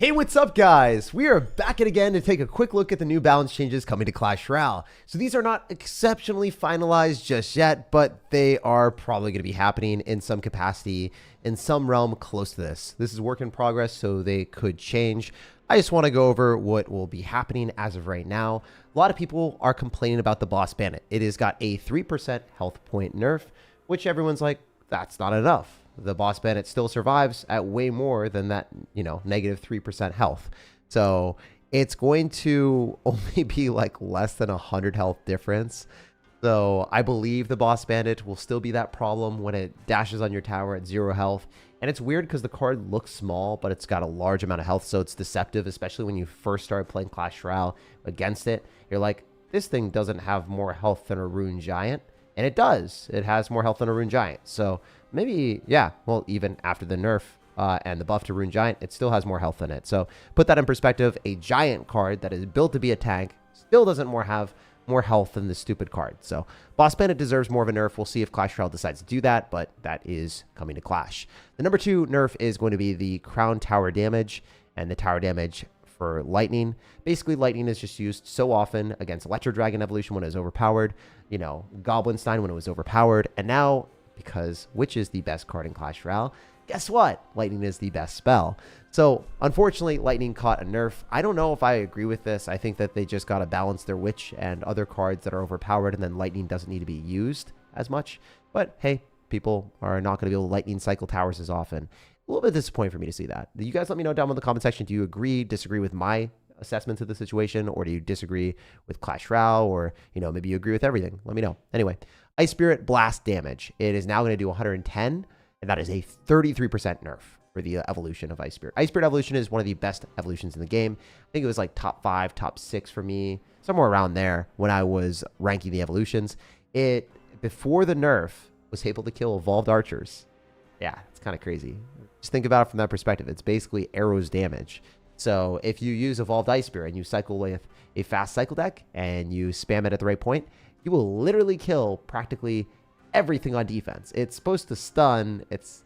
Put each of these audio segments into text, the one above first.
Hey, what's up, guys? We are back at again to take a quick look at the new balance changes coming to Clash Royale. So these are not exceptionally finalized just yet, but they are probably going to be happening in some capacity, in some realm close to this. This is work in progress, so they could change. I just want to go over what will be happening as of right now. A lot of people are complaining about the boss Bandit. It has got a 3% health point nerf, which everyone's like, that's not enough. The boss Bandit still survives at way more than that, negative 3% health. So it's going to only be like less than 100 health difference. So I believe the boss Bandit will still be that problem when it dashes on your tower at 0 health. And it's weird because the card looks small, but it's got a large amount of health. So it's deceptive, especially when you first start playing Clash Royale against it. You're like, this thing doesn't have more health than a Rune Giant. And it does. It has more health than a Rune Giant. So maybe, yeah, well, even after the nerf and the buff to Rune Giant, it still has more health in it. So put that in perspective, a Giant card that is built to be a tank still doesn't have more health than this stupid card. So Boss Bandit deserves more of a nerf. We'll see if Clash Royale decides to do that, but that is coming to Clash. The number 2 nerf is going to be the Crown Tower damage and the tower damage for Lightning. Basically, Lightning is just used so often against Electro Dragon Evolution when it was overpowered, Goblin Stein when it was overpowered, and now, because Witch is the best card in Clash Royale, guess what? Lightning is the best spell. So, unfortunately, Lightning caught a nerf. I don't know if I agree with this. I think that they just got to balance their Witch and other cards that are overpowered, and then Lightning doesn't need to be used as much. But, hey, people are not going to be able to Lightning cycle towers as often. A little bit disappointing for me to see that. You guys let me know down in the comment section. Do you agree, disagree with my assessment of the situation, or do you disagree with Clash Royale, or maybe you agree with everything? Let me know. Anyway, Ice Spirit blast damage. It is now going to do 110, and that is a 33% nerf for the evolution of Ice Spirit. Ice Spirit evolution is one of the best evolutions in the game. I think it was like top 5, top 6 for me, somewhere around there when I was ranking the evolutions. It, before the nerf, was able to kill evolved archers. Yeah, it's kind of crazy. Just think about it from that perspective. It's basically arrows damage. So if you use Evolved Ice Spirit and you cycle with a fast cycle deck and you spam it at the right point, you will literally kill practically everything on defense. It's supposed to stun. It's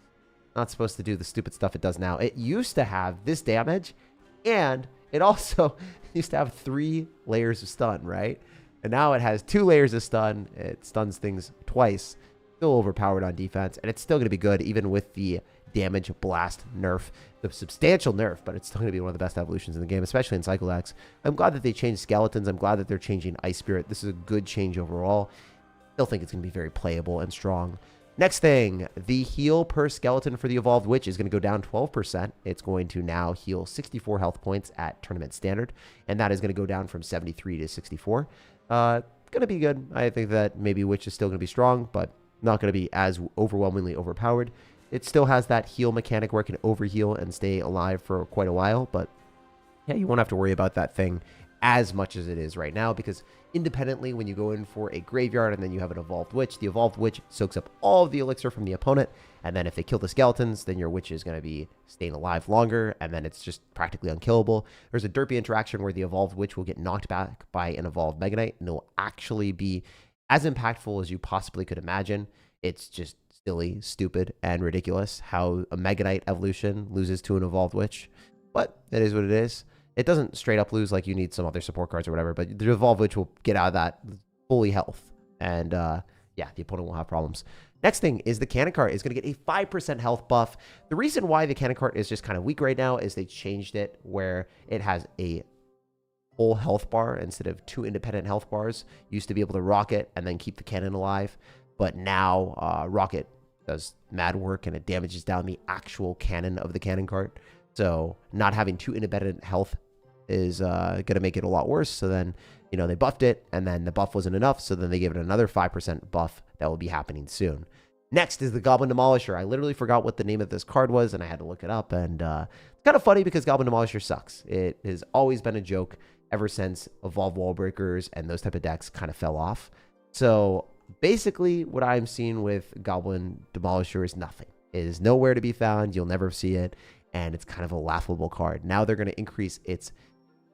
not supposed to do the stupid stuff it does now. It used to have this damage, and it also used to have 3 layers of stun, right? And now it has 2 layers of stun. It stuns things twice. Still overpowered on defense, and it's still going to be good even with the damage blast nerf, the substantial nerf, but it's still going to be one of the best evolutions in the game, especially in cycle decks. I'm glad that they changed skeletons. I'm glad that they're changing Ice Spirit. This is a good change overall. Still think it's going to be very playable and strong. Next thing, the heal per skeleton for the Evolved Witch is going to go down 12%. It's going to now heal 64 health points at tournament standard, and that is going to go down from 73 to 64. Going to be good. I think that maybe Witch is still going to be strong, but not going to be as overwhelmingly overpowered. It still has that heal mechanic where it can overheal and stay alive for quite a while, but yeah, you won't have to worry about that thing as much as it is right now, because independently, when you go in for a graveyard and then you have an Evolved Witch, the Evolved Witch soaks up all of the elixir from the opponent, and then if they kill the skeletons, then your Witch is going to be staying alive longer, and then it's just practically unkillable. There's a derpy interaction where the Evolved Witch will get knocked back by an Evolved Mega Knight, and it will actually be as impactful as you possibly could imagine. It's just silly, stupid, and ridiculous how a Mega Knight evolution loses to an Evolved Witch, but it is what it is. It doesn't straight up lose like you need some other support cards or whatever, but the Evolved Witch will get out of that fully health, and yeah, the opponent will have problems. Next thing is the Cannon Cart is going to get a 5% health buff. The reason why the Cannon Cart is just kind of weak right now is they changed it where it has a full health bar instead of 2 independent health bars. You used to be able to rocket and then keep the cannon alive, but now rocket does mad work and it damages down the actual cannon of the Cannon Cart. So not having 2 independent health is going to make it a lot worse. So then, they buffed it, and then the buff wasn't enough, so then they gave it another 5% buff that will be happening soon. Next is the Goblin Demolisher. I literally forgot what the name of this card was, and I had to look it up, and it's kind of funny because Goblin Demolisher sucks. It has always been a joke ever since Evolved Wall Breakers and those type of decks kind of fell off. So basically, what I'm seeing with Goblin Demolisher is nothing. It is nowhere to be found. You'll never see it, and it's kind of a laughable card. Now they're going to increase its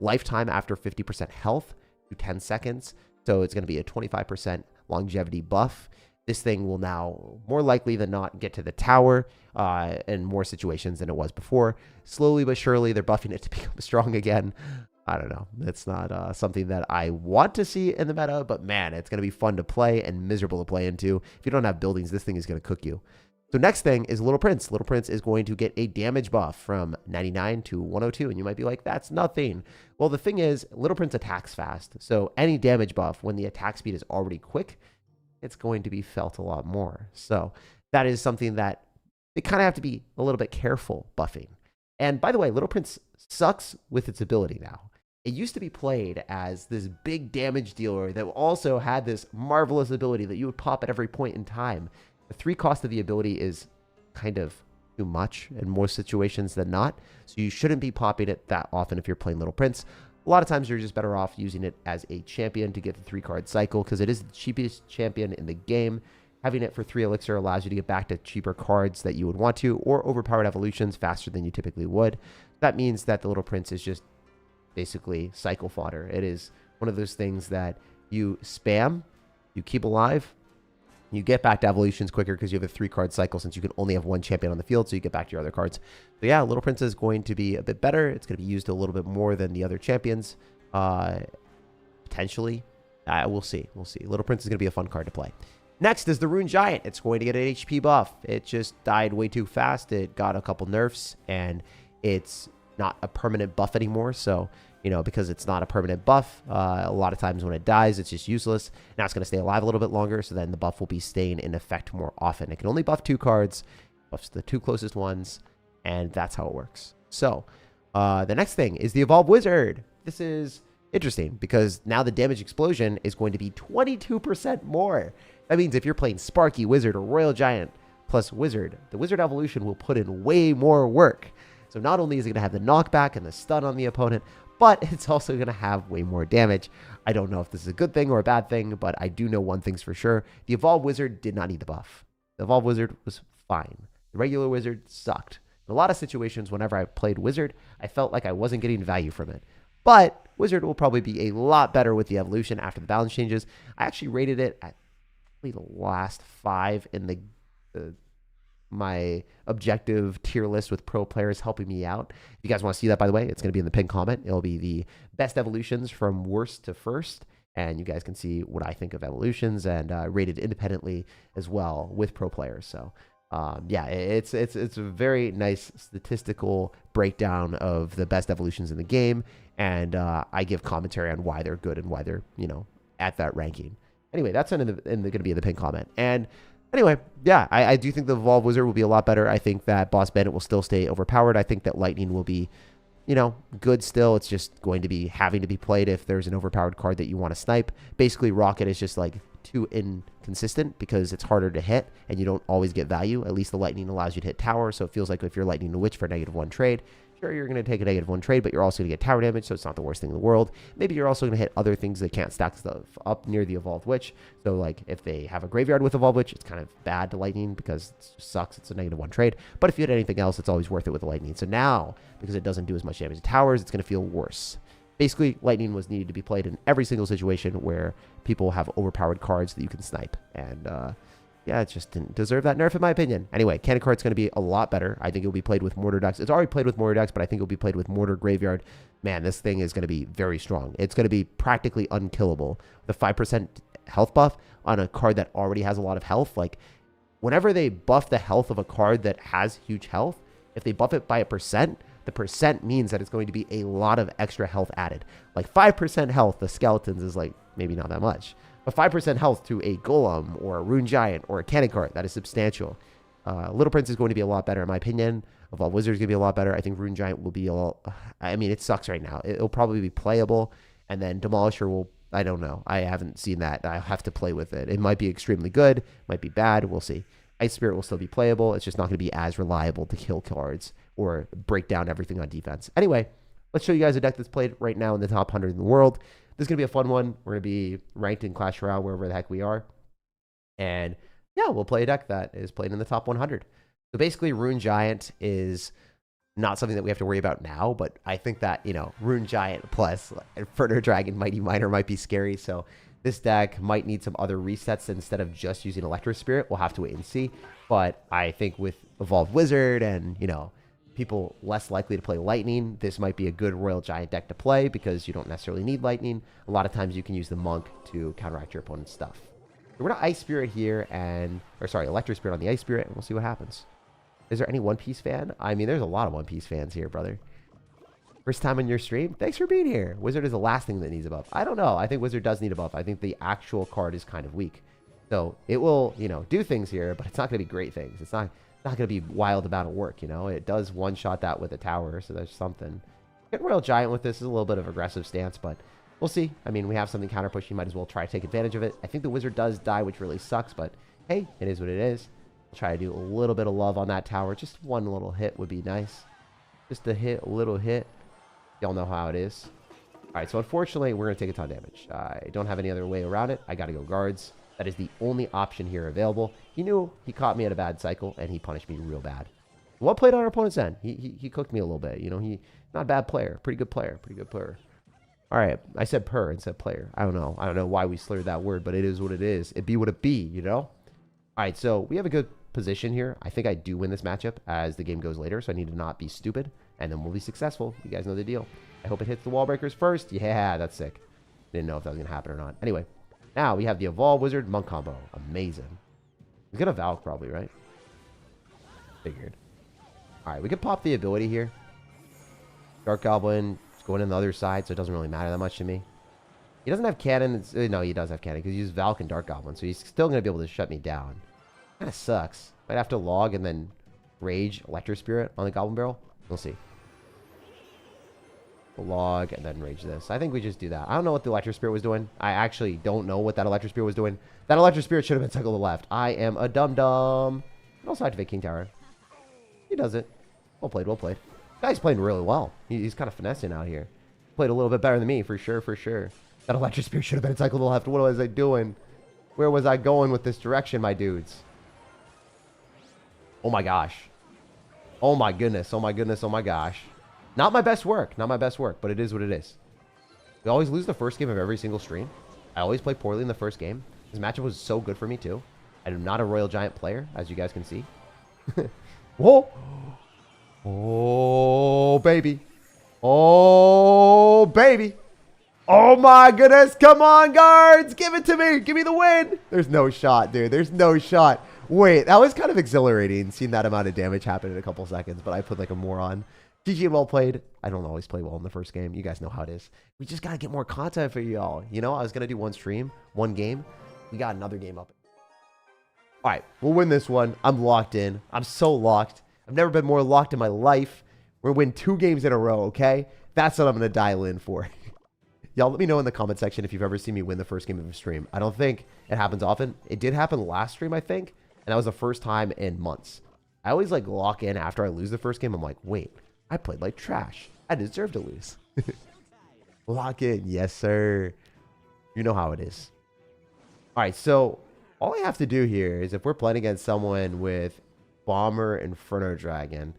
lifetime after 50% health to 10 seconds. So it's going to be a 25% longevity buff. this thing will now more likely than not get to the tower in more situations than it was before. Slowly but surely, they're buffing it to become strong again. I don't know. It's not something that I want to see in the meta, but man, it's going to be fun to play and miserable to play into. If you don't have buildings, this thing is going to cook you. So next thing is Little Prince. Little Prince is going to get a damage buff from 99 to 102, and you might be like, that's nothing. Well, the thing is, Little Prince attacks fast, so any damage buff when the attack speed is already quick, it's going to be felt a lot more. So that is something that they kind of have to be a little bit careful buffing. And by the way, Little Prince sucks with its ability now. It used to be played as this big damage dealer that also had this marvelous ability that you would pop at every point in time. The 3 cost of the ability is kind of too much in more situations than not, so you shouldn't be popping it that often if you're playing Little Prince. A lot of times you're just better off using it as a champion to get the 3-card cycle because it is the cheapest champion in the game. Having it for 3 elixir allows you to get back to cheaper cards that you would want to, or overpowered evolutions faster than you typically would. That means that the Little Prince is just basically cycle fodder. It is one of those things that you spam, you keep alive, you get back to evolutions quicker because you have a 3-card cycle since you can only have 1 champion on the field, so you get back to your other cards. So yeah, Little Prince is going to be a bit better. It's going to be used a little bit more than the other champions, potentially. We'll see. We'll see. Little Prince is going to be a fun card to play. Next is the Rune Giant. It's going to get an HP buff. It just died way too fast. It got a couple nerfs, and it's not a permanent buff anymore. So, you know, because it's not a permanent buff, a lot of times when it dies, it's just useless. Now it's going to stay alive a little bit longer, so then the buff will be staying in effect more often. It can only buff 2 cards, buffs the 2 closest ones, and that's how it works. So, the next thing is the Evolve Wizard. This is interesting because now the damage explosion is going to be 22% more. That means if you're playing Sparky Wizard or Royal Giant plus Wizard, the Wizard evolution will put in way more work. So not only is it going to have the knockback and the stun on the opponent, but it's also going to have way more damage. I don't know if this is a good thing or a bad thing, but I do know one thing's for sure. The Evolve Wizard did not need the buff. The Evolve Wizard was fine. The regular Wizard sucked. In a lot of situations, whenever I played Wizard, I felt like I wasn't getting value from it. But Wizard will probably be a lot better with the evolution after the balance changes. I actually rated it at the last 5 in my objective tier list with pro players helping me out. If you guys want to see that, by the way, it's going to be in the pinned comment. It'll be the best evolutions from worst to first, and you guys can see what I think of evolutions and rated independently as well with pro players. So yeah, it's a very nice statistical breakdown of the best evolutions in the game, and I give commentary on why they're good and why they're, you know, at that ranking. Anyway, that's going to be in the pinned comment. And anyway, yeah, I do think the Evolve Wizard will be a lot better. I think that Boss Bandit will still stay overpowered. I think that Lightning will be, you know, good still. It's just going to be having to be played if there's an overpowered card that you want to snipe. Basically, Rocket is just like too inconsistent because it's harder to hit and you don't always get value. At least the Lightning allows you to hit tower, so it feels like if you're Lightning the Witch for a -1 trade, sure, you're going to take a -1 trade, but you're also going to get tower damage, so it's not the worst thing in the world. Maybe you're also going to hit other things that can't stack stuff up near the Evolved Witch. So, like, if they have a graveyard with Evolved Witch, it's kind of bad to Lightning because it just sucks. It's a -1 trade. But if you hit anything else, it's always worth it with the Lightning. So now, because it doesn't do as much damage to towers, it's going to feel worse. Basically, Lightning was needed to be played in every single situation where people have overpowered cards that you can snipe. And, yeah, it just didn't deserve that nerf in my opinion. Anyway, Cannon Card's going to be a lot better. I think it'll be played with Mortar decks. It's already played with Mortar decks, but I think it'll be played with Mortar Graveyard. Man, this thing is going to be very strong. It's going to be practically unkillable. The 5% health buff on a card that already has a lot of health. Like, whenever they buff the health of a card that has huge health, if they buff it by 1%, the percent means that it's going to be a lot of extra health added. Like 5% health, the skeletons is like maybe not that much. But 5% health to a Golem or a Rune Giant or a Cannon Card, that is substantial. Little Prince is going to be a lot better in my opinion. Evolved Wizard is going to be a lot better. I think Rune Giant will be a lot... I mean, it sucks right now. It'll probably be playable. And then Demolisher will... I don't know. I haven't seen that. I'll have to play with it. It might be extremely good. Might be bad. We'll see. Ice Spirit will still be playable. It's just not going to be as reliable to kill cards or break down everything on defense. Anyway, let's show you guys a deck that's played right now in the top 100 in the world. This is going to be a fun one. We're going to be ranked in Clash Royale wherever the heck we are. And yeah, we'll play a deck that is played in the top 100. So basically, Rune Giant is not something that we have to worry about now, but I think that, you know, Rune Giant plus Inferno Dragon Mighty Miner might be scary. So This deck might need some other resets instead of just using Electro Spirit. We'll have to wait and see. But I think with Evolved Wizard and, you know, people less likely to play Lightning, this might be a good Royal Giant deck to play because you don't necessarily need Lightning. A lot of times you can use the Monk to counteract your opponent's stuff. So we're going to Ice Spirit here and, or sorry, Electro Spirit on the Ice Spirit, and we'll see what happens. Is there any One Piece fan? I mean, there's a lot of One Piece fans here, brother. First time on your stream? Thanks for being here. Wizard is the last thing that needs a buff. I don't know. I think Wizard does need a buff. I think the actual card is kind of weak. So it will, you know, do things here, but it's not going to be great things. It's not going to be wild amount of work, you know. It does one-shot that with a tower, so there's something. Get Royal Giant with this is a little bit of aggressive stance, but we'll see. I mean, we have something counter-push. You might as well try to take advantage of it. I think the Wizard does die, which really sucks, but hey, it is what it is. We'll try to do a little bit of love on that tower. Just one little hit would be nice. Just a hit, a little hit. Y'all know how it is. All right, so unfortunately, we're going to take a ton of damage. I don't have any other way around it. I got to go guards. That is the only option here available. He knew he caught me at a bad cycle, and he punished me real bad. Well played on our opponent's end. He cooked me a little bit. You know, not a bad player. Pretty good player. Pretty good player. All right, I said per instead of player. I don't know. I don't know why we slurred that word, but it is what it is. It be what it be, you know? All right, so we have a good position here. I think I do win this matchup as the game goes later, so I need to not be stupid, and then we'll be successful. You guys know the deal. I hope it hits the wall breakers first. Yeah, that's sick. Didn't know if that was going to happen or not. Anyway, now we have the Evolve Wizard Monk combo. Amazing. He's going to Valk probably, right? Figured. All right, we could pop the ability here. Dark Goblin is going on the other side, so it doesn't really matter that much to me. He doesn't have cannon. No, he does have cannon because he uses Valk and Dark Goblin, so he's still going to be able to shut me down. Kind of sucks. Might have to log and then Rage Electro Spirit on the Goblin Barrel. We'll see. We'll log and then Rage this. I think we just do that. I don't know what the Electro Spirit was doing. I actually don't know what that Electro Spirit was doing. That Electro Spirit should have been cycled to the left. I am a dum-dum. Also activate King Tower. He does it. Well played, well played. Guy's playing really well. He's kind of finessing out here. Played a little bit better than me, for sure, for sure. That Electro Spirit should have been cycled to the left. What was I doing? Where was I going with this direction, my dudes? Oh my gosh. Oh my goodness. Oh my goodness. Oh my gosh. Not my best work. Not my best work, but it is what it is. We always lose the first game of every single stream. I always play poorly in the first game. This matchup was so good for me too. I am not a Royal Giant player, as you guys can see. Whoa. Oh, baby. Oh, baby. Oh my goodness. Come on, guards. Give it to me. Give me the win. There's no shot, dude. There's no shot. Wait, that was kind of exhilarating, seeing that amount of damage happen in a couple seconds, but I put like a moron. GG and well played. I don't always play well in the first game. You guys know how it is. We just got to get more content for y'all. You know, I was going to do one stream, one game. We got another game up. All right, we'll win this one. I'm locked in. I'm so locked. I've never been more locked in my life. We're going to win 2 games in a row, okay? That's what I'm going to dial in for. Y'all let me know in the comment section if you've ever seen me win the first game of a stream. I don't think it happens often. It did happen last stream, I think. And that was the first time in months. I always like lock in after I lose the first game. I'm like, wait, I played like trash. I deserve to lose. Lock in. Yes, sir. You know how it is. All right. So all I have to do here is if we're playing against someone with Bomber, Inferno Dragon,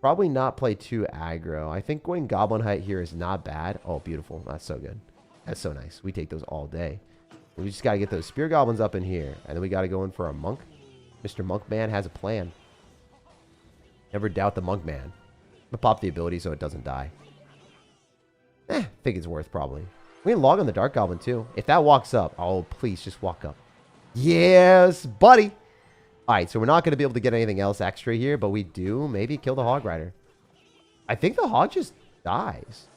probably not play too aggro. I think going Goblin Height here is not bad. Oh, beautiful. That's so good. That's so nice. We take those all day. We just got to get those Spear Goblins up in here. And then we got to go in for a Monk. Mr. Monk Man has a plan. Never doubt the Monk Man. I'm going to pop the ability so it doesn't die. I think it's worth probably. We can log on the Dark Goblin too. If that walks up, oh, please just walk up. Yes, buddy. All right, so we're not going to be able to get anything else extra here, but we do maybe kill the Hog Rider. I think the Hog just dies.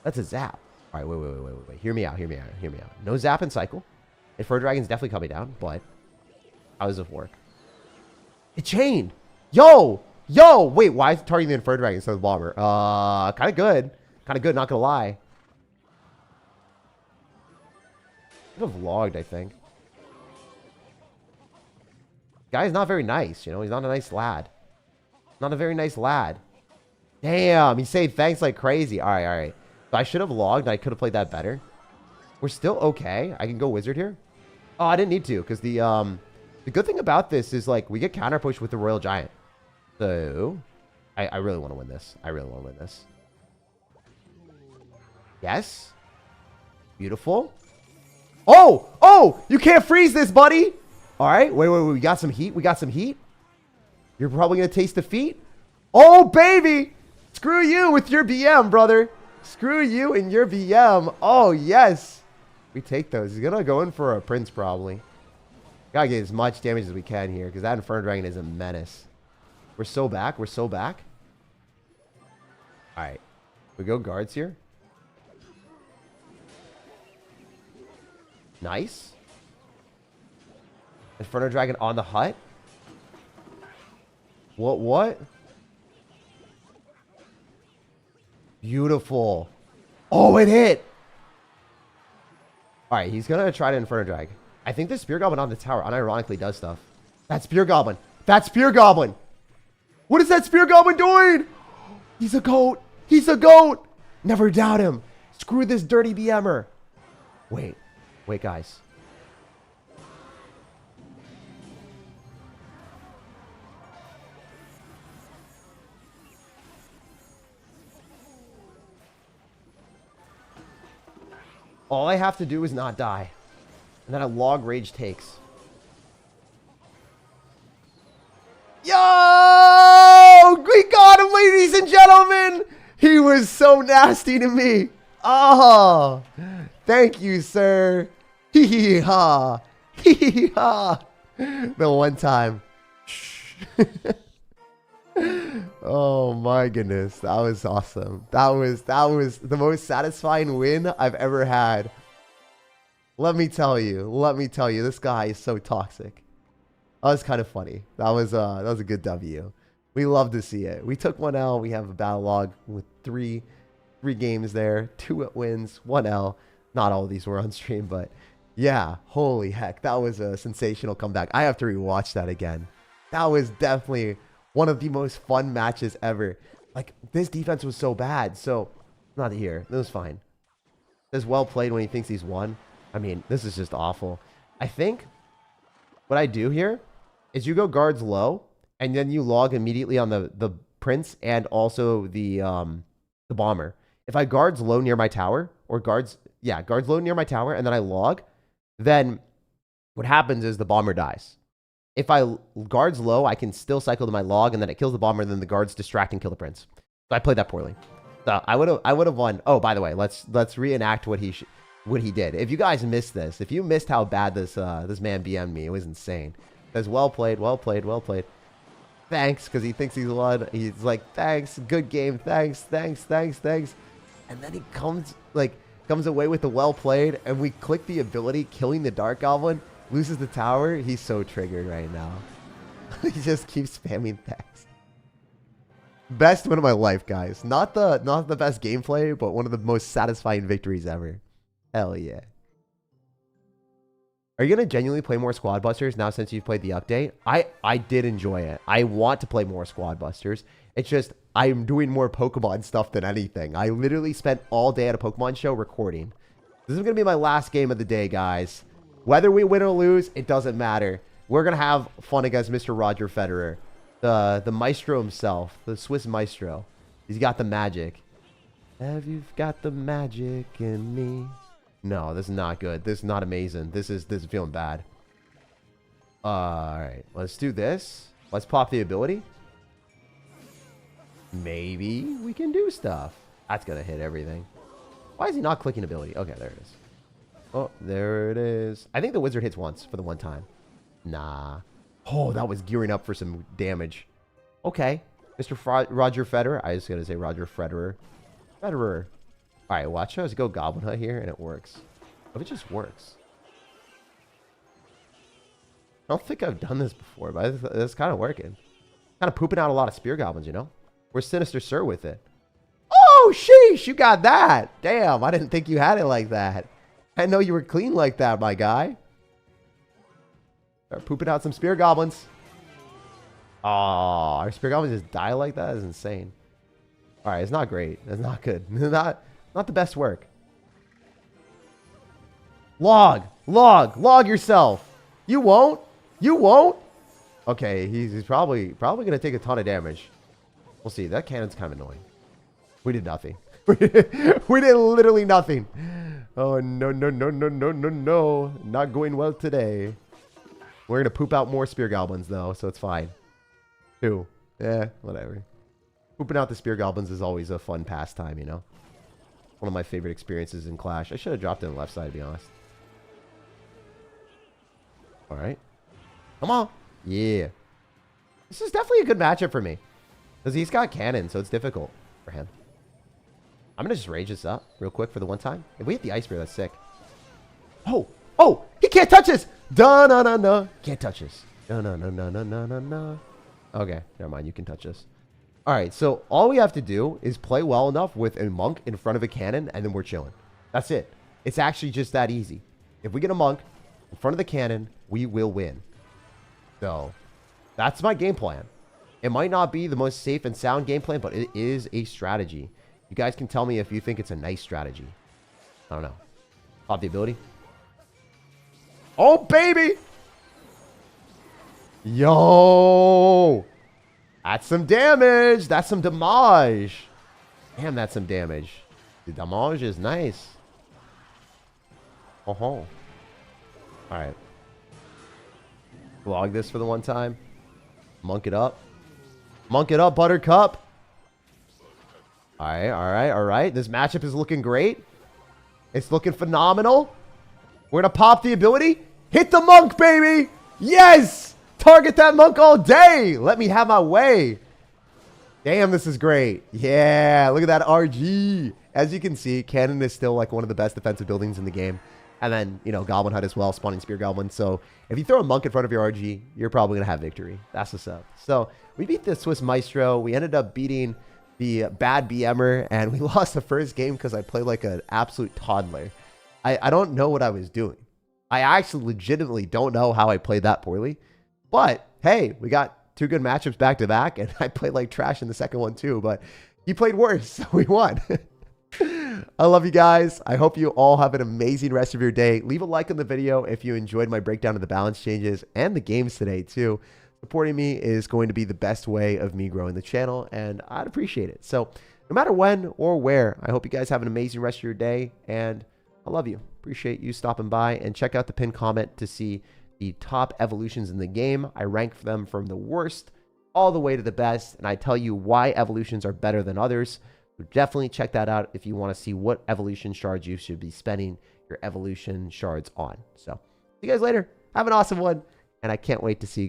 That's a zap. All right, wait. Hear me out. No zap and cycle. Inferno Dragon's definitely coming down, but how does this work? It chained. Yo, wait, why is it targeting the Inferno Dragon instead of the Bomber? Kind of good, not gonna lie. Could have logged, I think. Guy's not very nice, you know, he's not a nice lad. Not a very nice lad. Damn, he said thanks like crazy. All right. So I should have logged, and I could have played that better. We're still okay. I can go Wizard here. Oh, I didn't need to, because the good thing about this is, like, we get counter push with the Royal Giant. So, I really want to win this. Yes. Beautiful. Oh, oh, you can't freeze this, buddy. All right, wait, we got some heat. We got some heat. You're probably going to taste defeat. Oh, baby. Screw you with your BM, brother. Screw you and your BM. Oh, yes. We take those. He's going to go in for a prince, probably. Got to get as much damage as we can here, because that Inferno Dragon is a menace. We're so back. We're so back. All right. We go guards here. Nice. Inferno Dragon on the hut. What? Beautiful. Oh, it hit. All right, he's going to try to Inferno Drag. I think the Spear Goblin on the tower unironically does stuff. That Spear Goblin. That Spear Goblin. What is that Spear Goblin doing? He's a goat. He's a goat. Never doubt him. Screw this dirty BMer. Wait, guys. All I have to do is not die. And then a log rage takes. Yo! We got him, ladies and gentlemen! He was so nasty to me. Oh, thank you, sir. Hee hee ha. Hee hee ha. The one time. Oh my goodness, that was awesome. That was the most satisfying win I've ever had. Let me tell you, this guy is so toxic. That was kind of funny. That was a good W. We love to see it. We took 1 L. We have a battle log with three games there, 2 wins, 1 L. Not all of these were on stream, but yeah, holy heck, that was a sensational comeback. I have to rewatch that again. That was definitely one of the most fun matches ever. Like, this defense was so bad. So, not here. That was fine. It's well played when he thinks he's won. I mean, this is just awful. I think what I do here is you go guards low, and then you log immediately on the prince and also the bomber. If I guards low near my tower, or guards low near my tower, and then I log, then what happens is the bomber dies. If I guards low, I can still cycle to my log, and then it kills the bomber, and then the guards distract and kill the prince. So I played that poorly. So I would have won. Oh, by the way, let's reenact what he did. If you guys missed this, if you missed how bad this man BM'd me, it was insane. It was well played. Thanks, because he thinks he's won. He's like, thanks, good game, thanks. And then he comes away with the well played, and we click the ability, killing the Dark Goblin. Loses the tower. He's so triggered right now. He just keeps spamming thanks. Best win of my life, guys. Not the best gameplay, but one of the most satisfying victories ever. Hell yeah. Are you gonna genuinely play more Squad Busters now since you've played the update? I did enjoy it. I want to play more Squad Busters. It's just I'm doing more Pokemon stuff than anything. I literally spent all day at a Pokemon show recording. This is gonna be my last game of the day, guys. Whether we win or lose, it doesn't matter. We're going to have fun against Mr. Roger Federer. The maestro himself. The Swiss maestro. He's got the magic. Have you got the magic in me? No, this is not good. This is not amazing. This is feeling bad. Alright. Let's do this. Let's pop the ability. Maybe we can do stuff. That's going to hit everything. Why is he not clicking ability? Okay, there it is. Oh, there it is. I think the wizard hits once for the one time. Nah. Oh, that was gearing up for some damage. Okay. Mr. Roger Federer. I was going to say Roger Federer. All right, watch us go Goblin Hut here, and it works. If it just works. I don't think I've done this before, but it's kind of working. Kind of pooping out a lot of Spear Goblins, you know? We're Sinister Sir with it. Oh, sheesh, you got that. Damn, I didn't think you had it like that. I know you were clean like that, my guy. Start pooping out some Spear Goblins. Oh, our Spear Goblins just die like that? That is insane. All right, it's not great. It's not good. Not the best work. Log yourself. You won't. Okay, he's probably going to take a ton of damage. We'll see. That cannon's kind of annoying. We did nothing. We did literally nothing. Oh, no, no, no, no, no, no, no. Not going well today. We're going to poop out more spear goblins, though, so it's fine. 2. Yeah, whatever. Pooping out the spear goblins is always a fun pastime, you know? One of my favorite experiences in Clash. I should have dropped it on the left side, to be honest. All right. Come on. Yeah. This is definitely a good matchup for me. Because he's got cannon, so it's difficult for him. I'm going to just rage this up real quick for the one time. If we hit the ice spear, that's sick. Oh. Oh. He can't touch us. Da-na-na-na. Can't touch us. Da-na-na-na-na-na-na. Okay. Never mind. You can touch us. All right. So all we have to do is play well enough with a monk in front of a cannon, and then we're chilling. That's it. It's actually just that easy. If we get a monk in front of the cannon, we will win. So that's my game plan. It might not be the most safe and sound game plan, but it is a strategy. You guys can tell me if you think it's a nice strategy. I don't know. Pop the ability. Oh, baby. Yo. That's some damage. That's some damage. Damn, that's some damage. The damage is nice. Oh. All right. Log this for the one time. Monk it up. Monk it up, Buttercup. All right, all right, all right. This matchup is looking great. It's looking phenomenal. We're going to pop the ability. Hit the monk, baby. Yes. Target that monk all day. Let me have my way. Damn, this is great. Yeah, look at that RG. As you can see, cannon is still like one of the best defensive buildings in the game. And then, you know, Goblin Hut as well, spawning Spear Goblin. So if you throw a monk in front of your RG, you're probably going to have victory. That's what's up. So we beat the Swiss Maestro. We ended up beating the bad BMer, and we lost the first game because I played like an absolute toddler. I don't know what I was doing. I actually legitimately don't know how I played that poorly. But, hey, we got 2 good matchups back to back, and I played like trash in the second one too. But he played worse, so we won. I love you guys. I hope you all have an amazing rest of your day. Leave a like on the video if you enjoyed my breakdown of the balance changes and the games today too. Supporting me is going to be the best way of me growing the channel, and I'd appreciate it. So no matter when or where, I hope you guys have an amazing rest of your day, and I love you. Appreciate you stopping by, and check out the pinned comment to see the top evolutions in the game. I rank them from the worst all the way to the best, and I tell you why evolutions are better than others. So definitely check that out if you want to see what evolution shards you should be spending your evolution shards on. So see you guys later. Have an awesome one, and I can't wait to see you guys.